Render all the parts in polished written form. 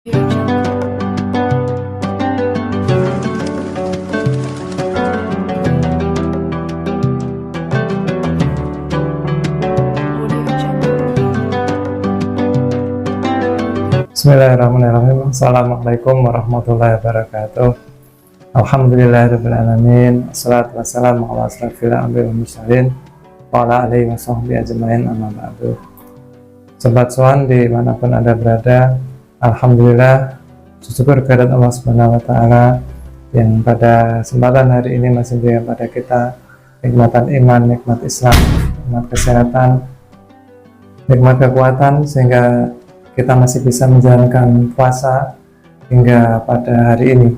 Bismillahirrahmanirrahim. Assalamualaikum warahmatullahi wabarakatuh. Alhamdulillahirrahmanirrahim. Assalatu wassalamu ala asrafil anbiya'i wal mursalin wa ala alihi wa sahbihi ajma'in, amma ba'du. Sobat Swan dimanapun Anda berada, alhamdulillah, syukur kehadirat Allah Subhanahu wa Ta'ala yang pada kesempatan hari ini masih memberikan pada kita nikmatan iman, nikmat Islam, nikmat kesehatan, nikmat kekuatan, sehingga kita masih bisa menjalankan puasa hingga pada hari ini.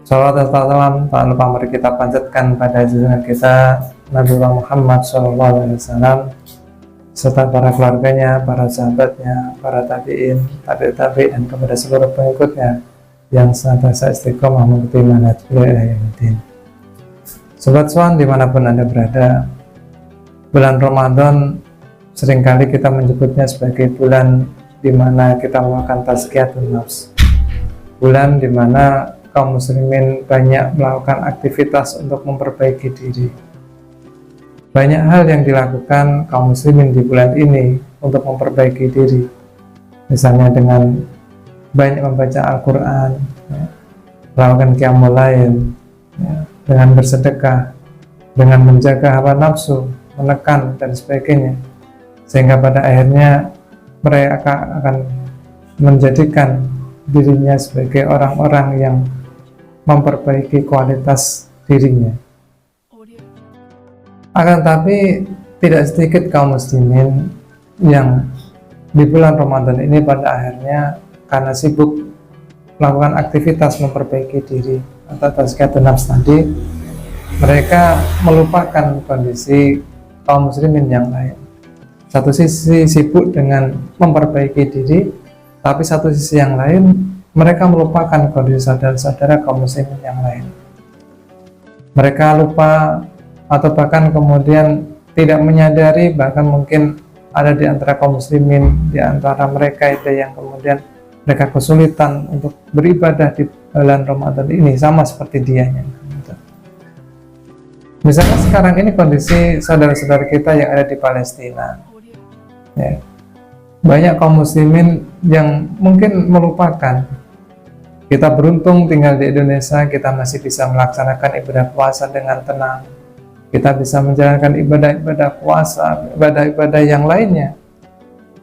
Shalawat dan salam tak lupa mari kita panjatkan pada junjungan kita Nabiullah Muhammad SAW serta para keluarganya, para sahabatnya, para tabi'in, tabi' dan kepada seluruh pengikutnya yang senantiasa istiqomah mengikuti manhaj beliau ila yaumil. Sobat Swan dimanapun Anda berada, bulan Ramadan seringkali kita menyebutnya sebagai bulan di mana kita melakukan tazkiyatun nafs, bulan di mana kaum muslimin banyak melakukan aktivitas untuk memperbaiki diri. Banyak hal yang dilakukan kaum muslimin di bulan ini untuk memperbaiki diri, misalnya dengan banyak membaca Al-Quran, melakukan qiyamul lail, dengan bersedekah, dengan menjaga hawa nafsu, menekan dan sebagainya, sehingga pada akhirnya mereka akan menjadikan dirinya sebagai orang-orang yang memperbaiki kualitas dirinya. Akan tapi tidak sedikit kaum muslimin yang di bulan Ramadan ini pada akhirnya karena sibuk melakukan aktivitas memperbaiki diri atau tazkiyatun nafs tadi, mereka melupakan kondisi kaum muslimin yang lain. Satu sisi sibuk dengan memperbaiki diri, tapi satu sisi yang lain mereka melupakan kondisi saudara-saudara kaum muslimin yang lain. Mereka lupa atau bahkan kemudian tidak menyadari, bahkan mungkin ada di antara kaum muslimin, di antara mereka itu yang kemudian mereka kesulitan untuk beribadah di bulan Ramadan ini sama seperti dianya. Misalnya sekarang ini kondisi saudara-saudara kita yang ada di Palestina. Ya. Banyak kaum muslimin yang mungkin melupakan. Kita beruntung tinggal di Indonesia, kita masih bisa melaksanakan ibadah puasa dengan tenang. Kita bisa menjalankan ibadah-ibadah puasa, ibadah-ibadah yang lainnya.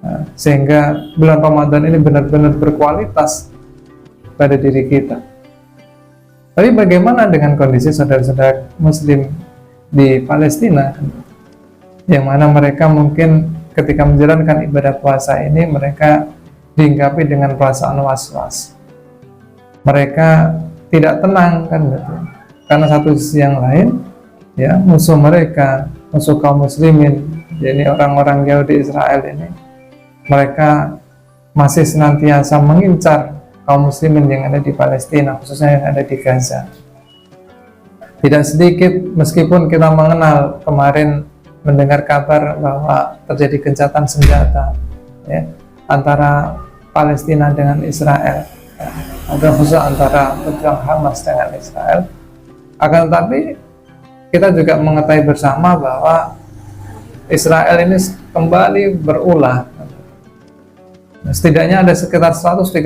Nah, sehingga bulan Ramadan ini benar-benar berkualitas pada diri kita. Tapi bagaimana dengan kondisi saudara-saudara muslim di Palestina, yang mana mereka mungkin ketika menjalankan ibadah puasa ini mereka dihinggapi dengan perasaan was-was. Mereka tidak tenang kan betul. Karena satu sisi yang lain, ya, musuh mereka, musuh kaum muslimin, yakni orang-orang Yahudi Israel ini, mereka masih senantiasa mengincar kaum muslimin yang ada di Palestina, khususnya yang ada di Gaza. Tidak sedikit, meskipun kita mengenal kemarin mendengar kabar bahwa terjadi gencatan senjata, ya, antara Palestina dengan Israel, ya, atau khusus antara pejuang Hamas dengan Israel. Akan tetapi kita juga mengetahui bersama bahwa Israel ini kembali berulah. Setidaknya ada sekitar 137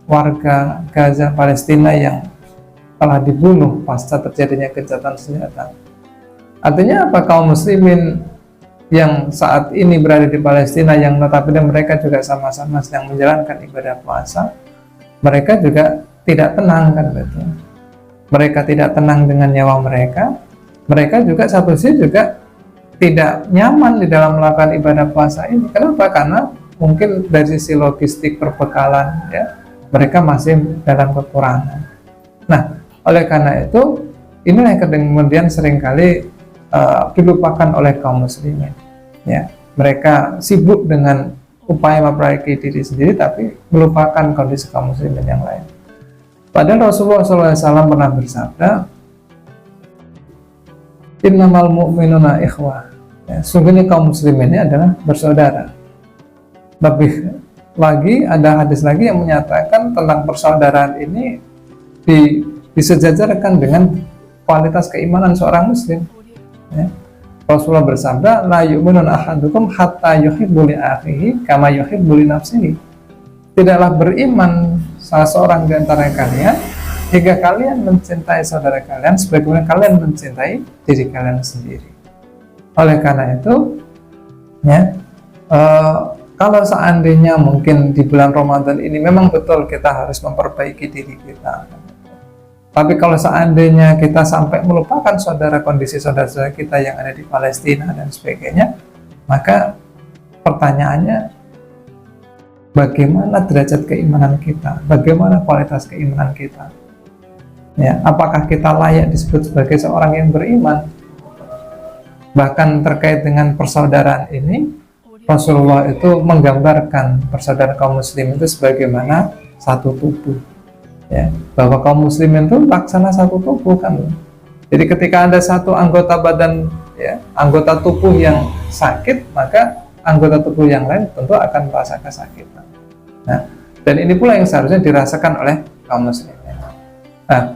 warga Gaza Palestina yang telah dibunuh pasca terjadinya gencatan senjata. Artinya apa? Kaum muslimin yang saat ini berada di Palestina, yang notabene mereka juga sama-sama sedang menjalankan ibadah puasa, mereka juga tidak tenang kan betul. Mereka tidak tenang dengan nyawa mereka. Mereka juga satu sisi juga tidak nyaman di dalam melakukan ibadah puasa ini. Kenapa? Karena mungkin dari sisi logistik perbekalan, ya, mereka masih dalam kekurangan. Nah, oleh karena itu inilah yang kemudian seringkali dilupakan oleh kaum muslimin. Ya, mereka sibuk dengan upaya memperbaiki diri sendiri, tapi melupakan kondisi kaum muslimin yang lain. Padahal Rasulullah SAW pernah bersabda, "Innamal mu'minuna ikhwah." Ya, sungguhnya kaum muslimin ini adalah bersaudara. Lebih lagi ada hadis lagi yang menyatakan tentang persaudaraan ini disejajarkan dengan kualitas keimanan seorang muslim. Ya. Rasulullah bersabda, la yu'minun ahadukum hatta yuhibbu li akhihi kama yuhibbu li nafsihi. Tidaklah beriman salah seorang di antara kalian hingga kalian mencintai saudara kalian sebagaimana kalian mencintai diri kalian sendiri. Oleh karena itu, ya, kalau seandainya mungkin di bulan Ramadan ini memang betul kita harus memperbaiki diri kita. Tapi kalau seandainya kita sampai melupakan kondisi saudara-saudara kita yang ada di Palestina dan sebagainya, maka pertanyaannya, bagaimana derajat keimanan kita? Bagaimana kualitas keimanan kita? Ya, apakah kita layak disebut sebagai seorang yang beriman? Bahkan terkait dengan persaudaraan ini, Rasulullah itu menggambarkan persaudaraan kaum muslim itu sebagaimana satu tubuh, ya, bahwa kaum muslim itu laksana satu tubuh kan. Jadi ketika ada satu anggota badan, ya, anggota tubuh yang sakit, maka anggota tubuh yang lain tentu akan merasa kesakitan. Nah, dan ini pula yang seharusnya dirasakan oleh kaum muslim. Nah,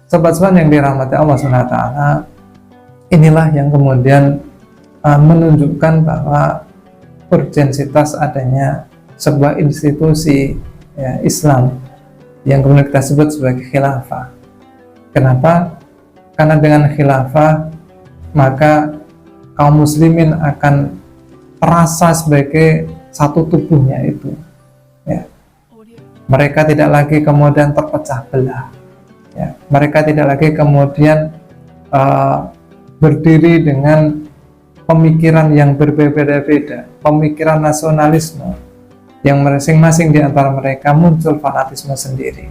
sobat-sobat yang dirahmati Allah SWT, inilah yang kemudian menunjukkan bahwa urgensitas adanya sebuah institusi, ya, Islam yang kemudian kita sebut sebagai khilafah. Kenapa? Karena dengan khilafah maka kaum muslimin akan terasa sebagai satu tubuhnya itu, ya. Mereka tidak lagi kemudian terpecah belah, ya. Mereka tidak lagi kemudian berdiri dengan pemikiran yang berbeda-beda, pemikiran nasionalisme yang masing-masing di antara mereka muncul fanatisme sendiri.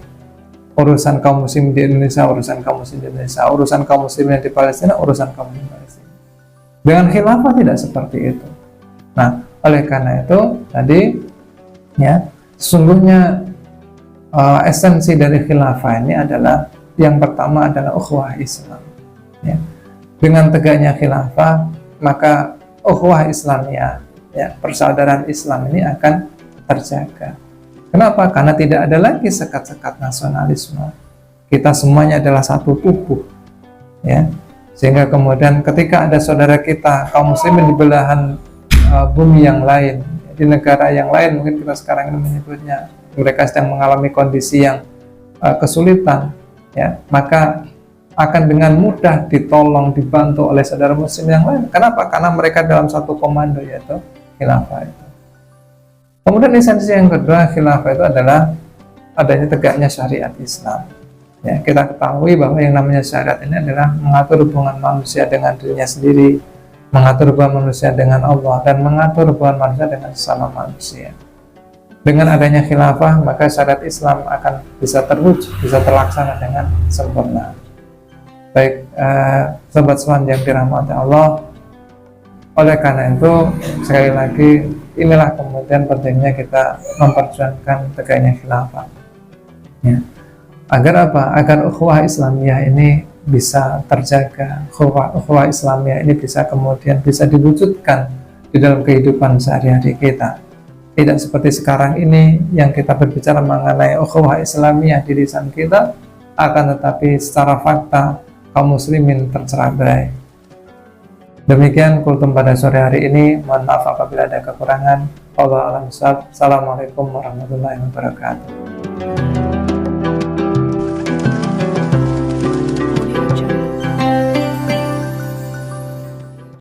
Urusan kaum muslim di Indonesia, urusan kaum muslim di Indonesia, urusan kaum muslim di Palestina, urusan kaum muslim di Palestina. Dengan khilafah tidak seperti itu. Nah, oleh karena itu tadi, ya, sesungguhnya esensi dari khilafah ini adalah yang pertama adalah ukhuwah Islam. Ya. Dengan tegaknya khilafah, maka ukhuwah Islamiyah, ya, persaudaraan Islam ini akan terjaga. Kenapa? Karena tidak ada lagi sekat-sekat nasionalisme. Kita semuanya adalah satu tubuh, ya. Sehingga kemudian ketika ada saudara kita kaum muslimin di belahan bumi yang lain, di negara yang lain, mungkin kita sekarang ini menyebutnya mereka sedang mengalami kondisi yang kesulitan, ya, maka akan dengan mudah ditolong, dibantu oleh saudara muslim yang lain. Kenapa? Karena mereka dalam satu komando, yaitu khilafah itu. Kemudian esensi yang kedua khilafah itu adalah adanya tegaknya syariat Islam. Ya, kita ketahui bahwa yang namanya syariat ini adalah mengatur hubungan manusia dengan dirinya sendiri, mengatur hubungan manusia dengan Allah, dan mengatur hubungan manusia dengan sesama manusia. Dengan adanya khilafah, maka syariat Islam akan bisa terwujud, bisa terlaksana dengan sempurna. Baik, sobat semuanya yang dirahmati Allah, oleh karena itu sekali lagi inilah kemudian pentingnya kita memperjuangkan tegaknya khilafah, ya. Agar apa? Agar ukhuwah Islamiyah ini bisa terjaga, ukhuwah Islamiyah ini bisa kemudian bisa diwujudkan di dalam kehidupan sehari-hari kita. Tidak seperti sekarang ini yang kita berbicara mengenai ukhuwah Islamiyah di lisan kita, akan tetapi secara fakta kaum muslimin tercerai. Demikian kultum pada sore hari ini. Mohon maaf apabila ada kekurangan. Wallahu a'lam bishawab. Assalamualaikum warahmatullahi wabarakatuh.